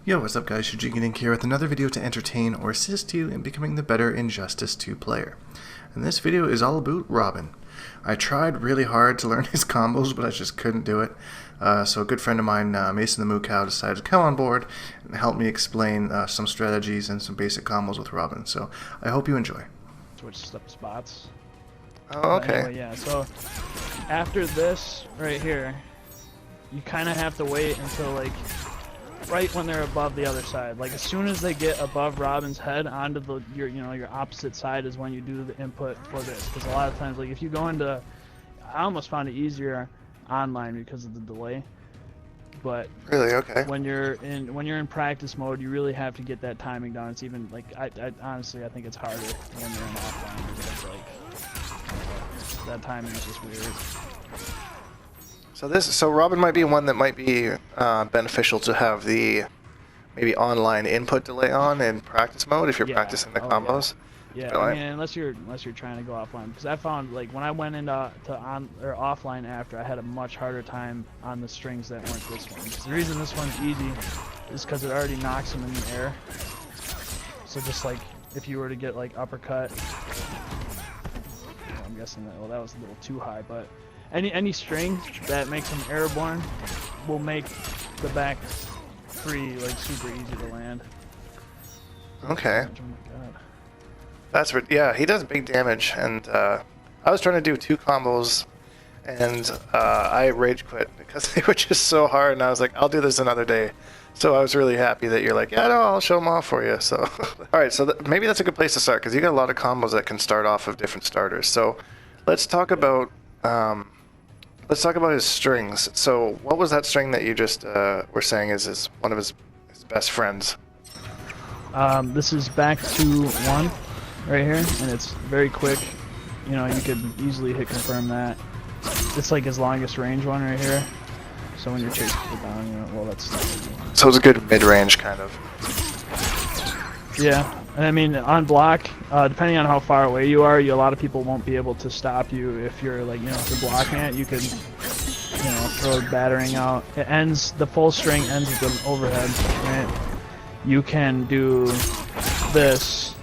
Yo, what's up guys, Shujinkydink here with another video to entertain or assist you in becoming the better Injustice 2 player. And this video is all about Robin. I tried really hard to learn his combos, but I just couldn't do it. So a good friend of mine, Mason the Moo Cow, decided to come on board and help me explain some strategies and some basic combos with Robin. So I hope you enjoy. Switch up spots. Oh, okay. Anyway, yeah, so after this right here, you kind of have to wait until like right when they're above the other side. Like as soon as they get above Robin's head onto the your opposite side is when you do the input for this. Because a lot of times, like if you go into, I almost found it easier online because of the delay. But really, okay. When you're in practice mode, you really have to get that timing down. It's even like I honestly I think it's harder when you're in offline because like that timing is just weird. So Robin might be one that might be beneficial to have the maybe online input delay on in practice mode if you're practicing the combos. Yeah, I mean, unless you're trying to go offline, because I found like when I went into offline after, I had a much harder time on the strings that weren't this one. The reason this one's easy is because it already knocks them in the air. So just like if you were to get like uppercut, I'm guessing that that was a little too high, but any string that makes them airborne will make the back three like super easy to land. Okay. Oh my god. That's yeah, he does big damage, and I was trying to do 2 combos, and I rage quit because they were just so hard, and I was like, I'll do this another day. So I was really happy that you're like, yeah, no, I'll show them off for you. So, all right, so maybe that's a good place to start because you got a lot of combos that can start off of different starters. So let's talk about his strings. So what was that string that you just were saying is one of his best friends? This is back to 1 right here, and it's very quick. You know, you could easily hit confirm that. It's like his longest range one right here. So when you're chasing it down, you know, well, that's. So it's a good mid-range kind of. Yeah, and I mean on block, depending on how far away you are, a lot of people won't be able to stop you if you're like, if you're blocking it. You could, throw battering out. It ends, the full string ends with an overhead, right? You can do this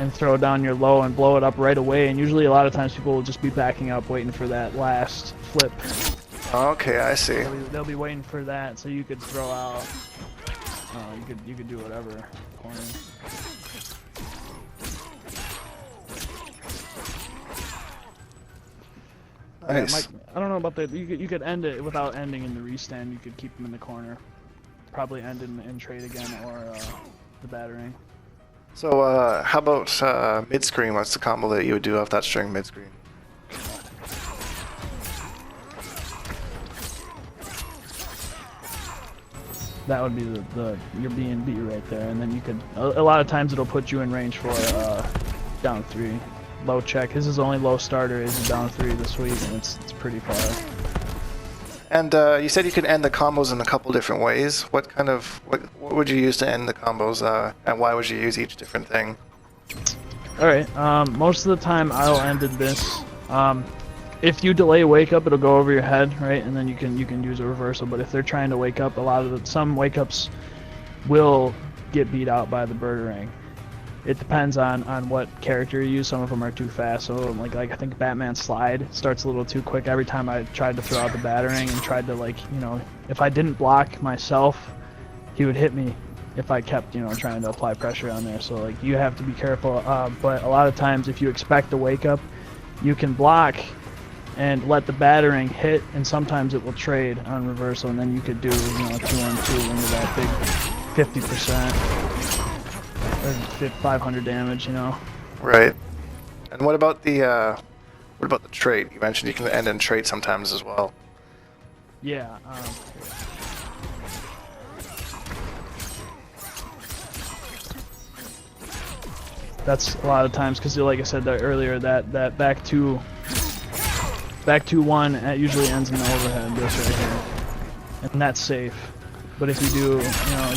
and throw down your low and blow it up right away, and usually a lot of times people will just be backing up waiting for that last flip. Okay, I see. They'll be waiting for that, so you could throw out, you could do whatever corner. Nice. I don't know about that. You could end it without ending in the restand. You could keep them in the corner. Probably end in trade again or the battering. So how about mid-screen? What's the combo that you would do off that string mid-screen? That would be your B&B right there, and then you could. A lot of times it'll put you in range for down 3, low check. His is only low starter is down 3 this week, and it's pretty far. And you said you could end the combos in a couple different ways. What would you use to end the combos, and why would you use each different thing? All right. Most of the time I'll end in this. If you delay wake up, it'll go over your head, right? And then you can use a reversal. But if they're trying to wake up, some wake ups will get beat out by the birdering. It depends on what character you use. Some of them are too fast. So like I think Batman's slide starts a little too quick. Every time I tried to throw out the battering and tried to if I didn't block myself, he would hit me if I kept trying to apply pressure on there. So like you have to be careful. But a lot of times if you expect a wake up, you can block and let the battering hit, and sometimes it will trade on reversal, and then you could do 2-on-2 into that big 50%. 500 damage, Right. And what about the trade? You mentioned you can end in trade sometimes as well. Yeah. That's a lot of times because, like I said earlier, that back to 1 usually ends in the overhead. This right here, and that's safe. But if you do,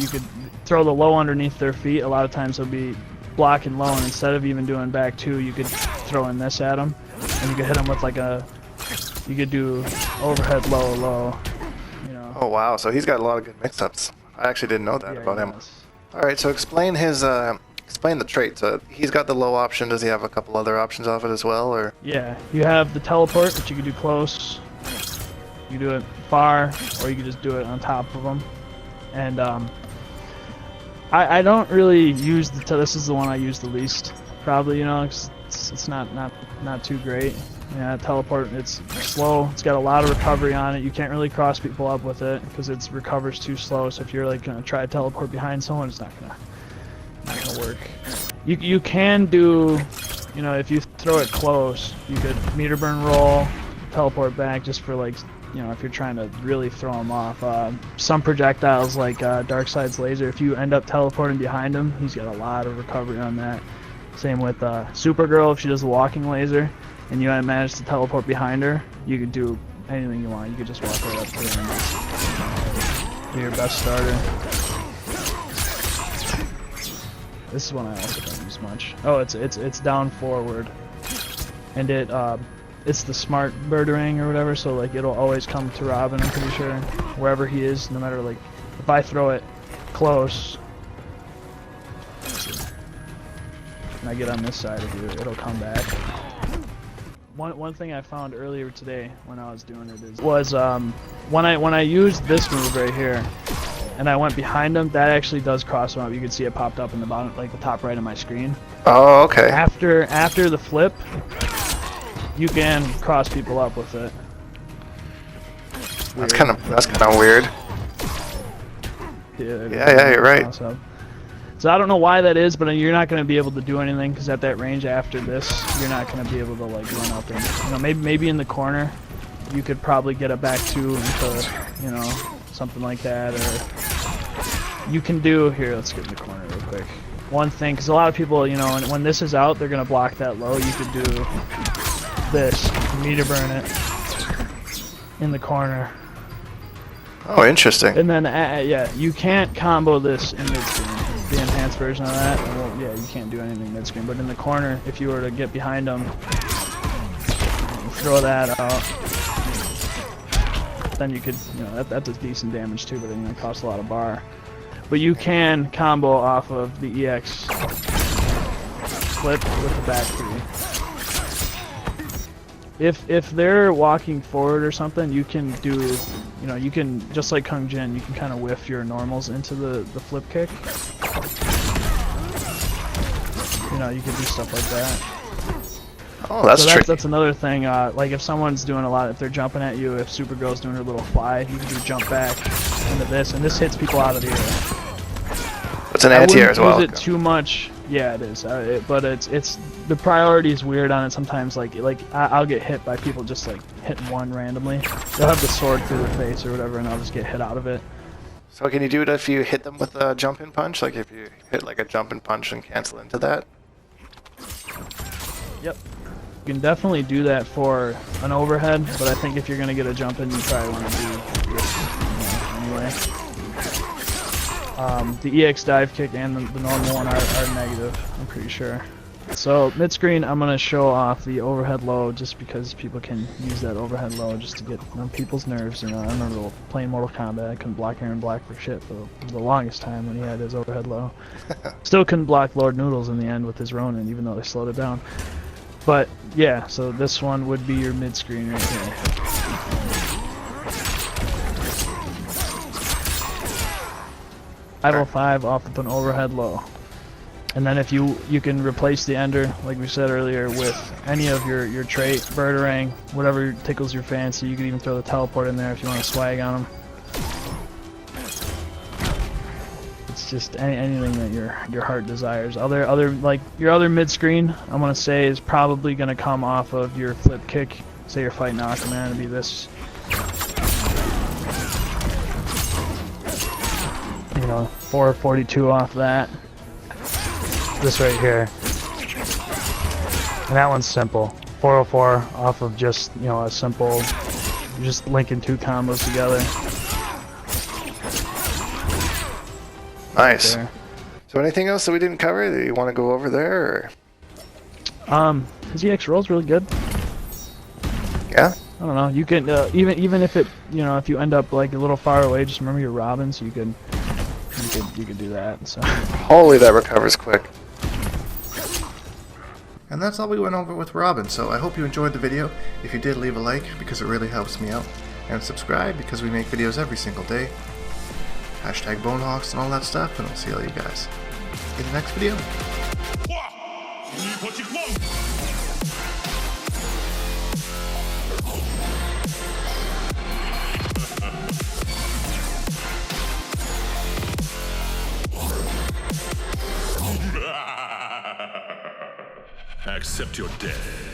you could throw the low underneath their feet. A lot of times they'll be blocking low, and instead of even doing back 2, you could throw in this at them, and you could hit them with you could do overhead low, Oh wow, so he's got a lot of good mix-ups. I actually didn't know that Yeah, about him. yes. All right, so explain his explain the traits. He's got the low option. Does he have a couple other options off it as well, or? Yeah, you have the teleport, which you can do close. You can do it far, or you can just do it on top of them. And I don't really use the. This is the one I use the least, probably. You know, it's not too great. Yeah, teleport. It's slow. It's got a lot of recovery on it. You can't really cross people up with it because it recovers too slow. So if you're like gonna try to teleport behind someone, it's not gonna work. You can do, you know, if you throw it close, you could meter burn roll, teleport back just for like, you know, if you're trying to really throw them off. Some projectiles like Darkseid's laser, if you end up teleporting behind him, he's got a lot of recovery on that. Same with Supergirl, if she does the walking laser and you manage to teleport behind her, you could do anything you want. You could just walk right up to her and just be your best starter. This is one I also don't use much. Oh, it's down forward, and it's the smart birdering or whatever, so like it'll always come to Robin, I'm pretty sure, wherever he is, no matter like, if I throw it close, and I get on this side of you, it'll come back. One thing I found earlier today when I was doing it was when I used this move right here, and I went behind him, that actually does cross him up. You can see it popped up in the bottom, like the top right of my screen. Oh, okay. After the flip, you can cross people up with it. That's kind of weird. Yeah, you're right. So I don't know why that is, but you're not going to be able to do anything because at that range after this, you're not going to be able to like run up and, you know, maybe in the corner, you could probably get it back to into, you know, something like that, or you can do here. Let's get in the corner real quick. One thing, because a lot of people, you know, when this is out, they're going to block that low. You could do this, meter burn it in the corner. Oh, interesting. And then, yeah, you can't combo this in mid-screen. The enhanced version of that, well, yeah, you can't do anything mid-screen. But in the corner, if you were to get behind them, throw that out, then you could, you know, that does decent damage too, but it costs a lot of bar. But you can combo off of the EX flip with the back three. If they're walking forward or something, you can do, you know, you can, just like Kung Jin, you can kind of whiff your normals into the flip kick. You know, you can do stuff like that. Oh, that's tricky. That's another thing, like if someone's doing a lot, if they're jumping at you, if Supergirl's doing her little fly, you can do jump back into this, and this hits people out of the air. It's an anti-air as well. I wouldn't use it too much. Yeah, it is. But it's the priority is weird on it sometimes. Like I'll get hit by people just like hitting one randomly. They'll have the sword through their face or whatever, and I'll just get hit out of it. So can you do it if you hit them with a jump-in punch? Like if you hit like a jump-in punch and cancel into that? Yep. You can definitely do that for an overhead, but I think if you're gonna get a jump in, you probably want to do this anyway. The EX dive kick and the normal one are negative, I'm pretty sure. So mid-screen, I'm gonna show off the overhead low just because people can use that overhead low just to get on people's nerves. You know, I remember playing Mortal Kombat, I couldn't block Aaron Black for shit for the longest time when he had his overhead low. Still couldn't block Lord Noodles in the end with his Ronin, even though they slowed it down. But yeah, so this one would be your mid-screen right here. Level 5 off with an overhead low. And then if you can replace the ender, like we said earlier, with any of your trait, Birdarang, whatever tickles your fancy. You can even throw the teleport in there if you want to swag on them. It's just anything that your heart desires. Other like your other mid screen, I'm gonna say is probably gonna come off of your flip kick. Say you're fighting Aquaman, it'd be this. You know, 442 off that. This right here. And that one's simple. 404 off of just, you know, a simple, just linking two combos together. Nice. Right. So anything else that we didn't cover that you want to go over there? Or? His EX roll's really good. Yeah? I don't know, you can, even if it, you know, if you end up like a little far away, just remember your Robin, so you can you could do that. So. Holy, that recovers quick. And that's all we went over with Robin, so I hope you enjoyed the video. If you did, leave a like, because it really helps me out. And subscribe, because we make videos every single day. Hashtag Bonehawks and all that stuff, and I'll see all you guys in the next video. Accept your death.